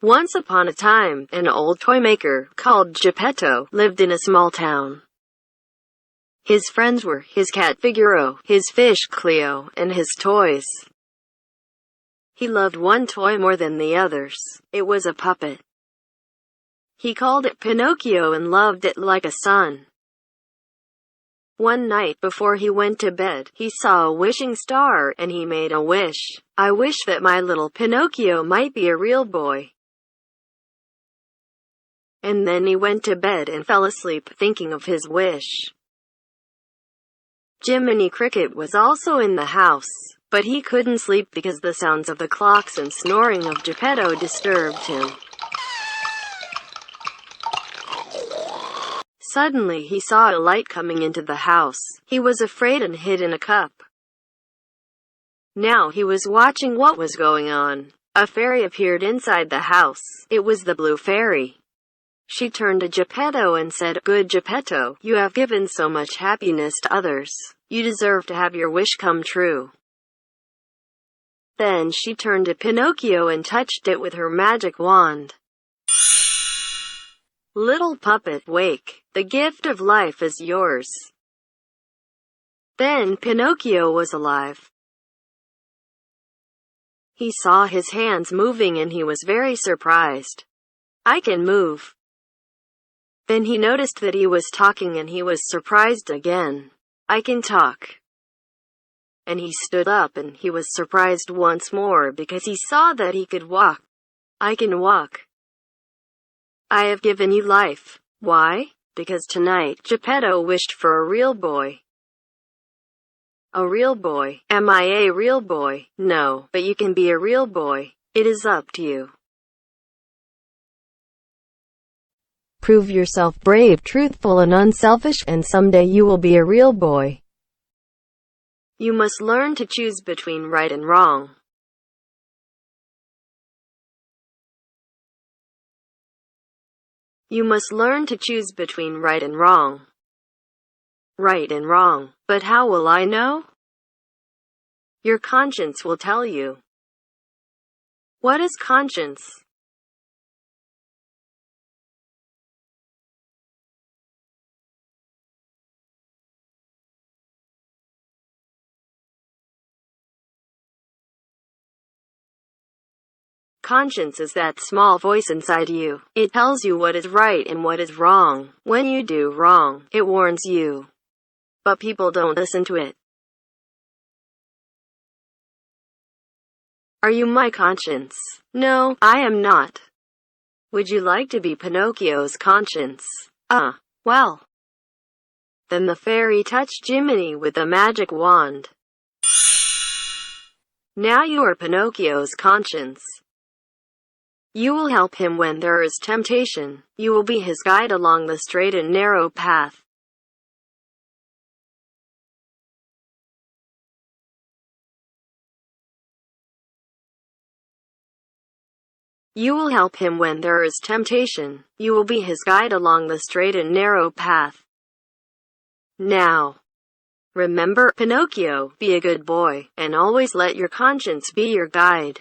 Once upon a time, an old toy maker, called Geppetto, lived in a small town. His friends were his cat Figaro, his fish Cleo, and his toys. He loved one toy more than the others. It was a puppet. He called it Pinocchio and loved it like a son. One night before he went to bed, he saw a wishing star, and he made a wish. I wish that my little Pinocchio might be a real boy. And then he went to bed and fell asleep thinking of his wish. Jiminy Cricket was also in the house, but he couldn't sleep because the sounds of the clocks and snoring of Geppetto disturbed him. Suddenly he saw a light coming into the house. He was afraid and hid in a cup. Now he was watching what was going on. A fairy appeared inside the house. It was the Blue Fairy. She turned to Geppetto and said, "Good Geppetto, you have given so much happiness to others. You deserve to have your wish come true." Then she turned to Pinocchio and touched it with her magic wand. "Little puppet, wake. The gift of life is yours." Then Pinocchio was alive. He saw his hands moving and he was very surprised. "I can move." Then he noticed that he was talking and he was surprised again. "I can talk." And he stood up and he was surprised once more because he saw that he could walk. "I can walk." "I have given you life." Why? Because tonight, Geppetto wished for a real boy. A real boy. Am I a real boy? No, but you can be a real boy. It is up to you. Prove yourself brave, truthful, and unselfish, and someday you will be a real boy. You must learn to choose between right and wrong. You must learn to choose between right and wrong. Right and wrong. But how will I know? Your conscience will tell you. What is conscience? Conscience is that small voice inside you. It tells you what is right and what is wrong. When you do wrong, it warns you. But people don't listen to it. Are you my conscience? No, I am not. Would you like to be Pinocchio's conscience? Well. Then the fairy touched Jiminy with a magic wand. Now you are Pinocchio's conscience. You will help him when there is temptation. You will be his guide along the straight and narrow path. You will help him when there is temptation. You will be his guide along the straight and narrow path. Now, remember, Pinocchio, be a good boy, and always let your conscience be your guide.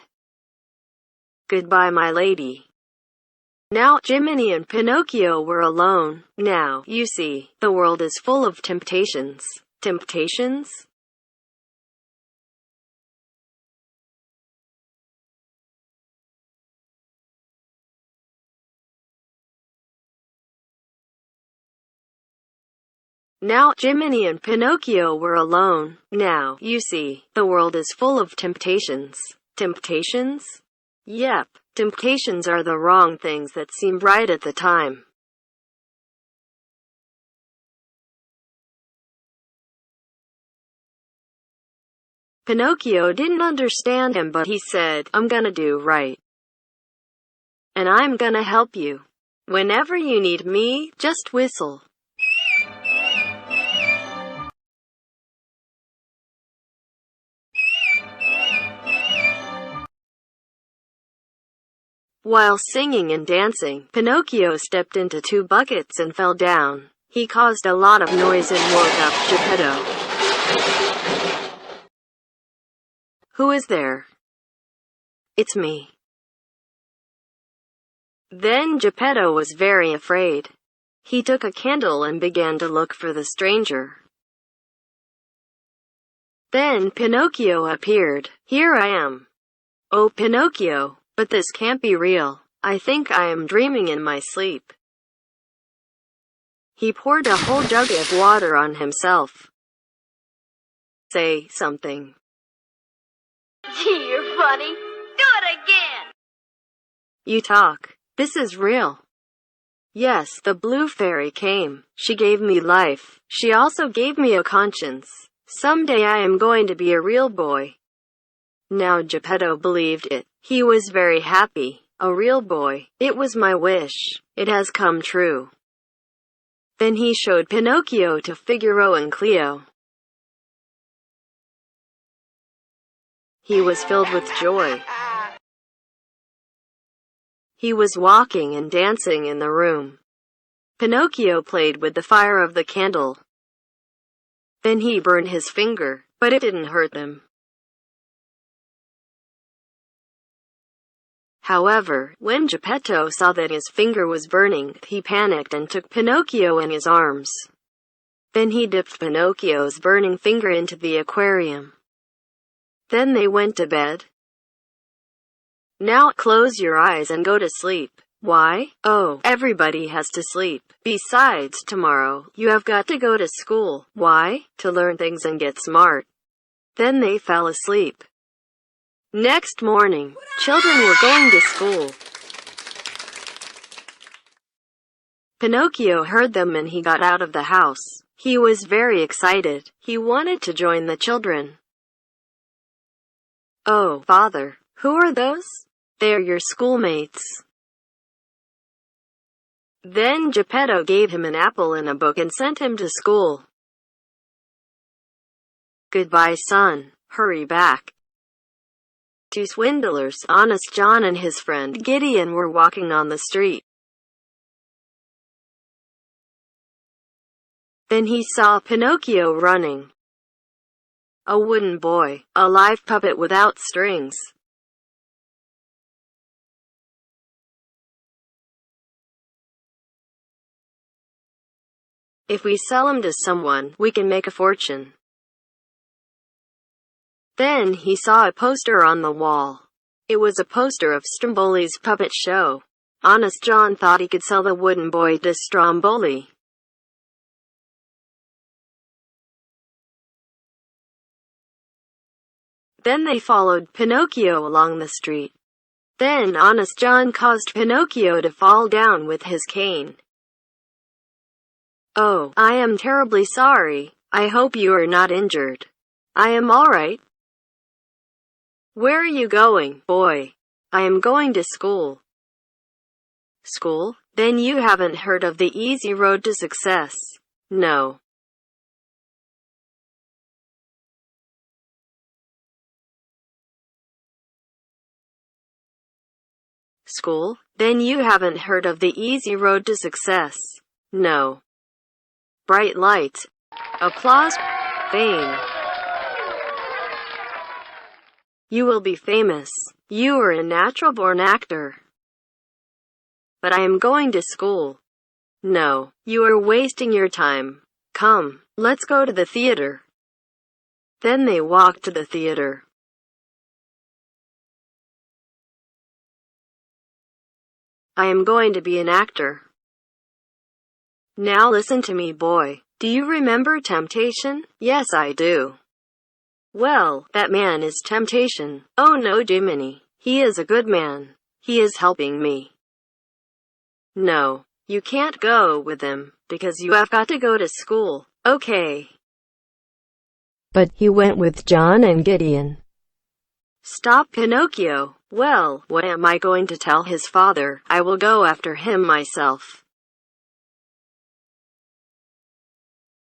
Goodbye, my lady. Now, Jiminy and Pinocchio were alone. Now, you see, the world is full of temptations. Temptations? Now, Jiminy and Pinocchio were alone. Now, you see, the world is full of temptations. Temptations? Yep, temptations are the wrong things that seem right at the time. Pinocchio didn't understand him, but he said, "I'm gonna do right. And I'm gonna help you. Whenever you need me, just whistle." While singing and dancing, Pinocchio stepped into 2 buckets and fell down. He caused a lot of noise and woke up Geppetto. "Who is there?" "It's me." Then Geppetto was very afraid. He took a candle and began to look for the stranger. Then Pinocchio appeared. "Here I am." "Oh, Pinocchio, but this can't be real. I think I am dreaming in my sleep." He poured a whole jug of water on himself. "Say something." Gee, you're funny. Do it again. "You talk. This is real." "Yes, the blue fairy came. She gave me life. She also gave me a conscience. Someday I am going to be a real boy." Now Geppetto believed it. He was very happy. A real boy. It was my wish. It has come true. Then he showed Pinocchio to Figaro and Cleo. He was filled with joy. He was walking and dancing in the room. Pinocchio played with the fire of the candle. Then he burned his finger, but it didn't hurt him. However, when Geppetto saw that his finger was burning, he panicked and took Pinocchio in his arms. Then he dipped Pinocchio's burning finger into the aquarium. Then they went to bed. "Now close your eyes and go to sleep." "Why?" "Oh, everybody has to sleep. Besides, tomorrow, you have got to go to school." "Why?" "To learn things and get smart." Then they fell asleep. Next morning, children were going to school. Pinocchio heard them and he got out of the house. He was very excited. He wanted to join the children. "Oh, father, who are those?" "They're your schoolmates." Then Geppetto gave him an apple and a book and sent him to school. "Goodbye, son. Hurry back." Two swindlers, Honest John and his friend Gideon, were walking on the street. Then he saw Pinocchio running. A wooden boy, a live puppet without strings. "If we sell him to someone, we can make a fortune." Then he saw a poster on the wall. It was a poster of Stromboli's puppet show. Honest John thought he could sell the wooden boy to Stromboli. Then they followed Pinocchio along the street. Then Honest John caused Pinocchio to fall down with his cane. "Oh, I am terribly sorry. I hope you are not injured." "I am all right." "Where are you going, boy?" "I am going to school." "School? Then you haven't heard of the easy road to success." "No." "School? Then you haven't heard of the easy road to success." "No." Bright lights, applause, fame. You will be famous. You are a natural-born actor. "But I am going to school." "No, you are wasting your time. Come, let's go to the theater." Then they walked to the theater. "I am going to be an actor." "Now listen to me, boy. Do you remember Temptation?" "Yes, I do." "Well, that man is Temptation." "Oh no, Jiminy. He is a good man. He is helping me." "No, you can't go with him, because you have got to go to school." "Okay." But he went with John and Gideon. "Stop, Pinocchio." "Well, what am I going to tell his father? I will go after him myself."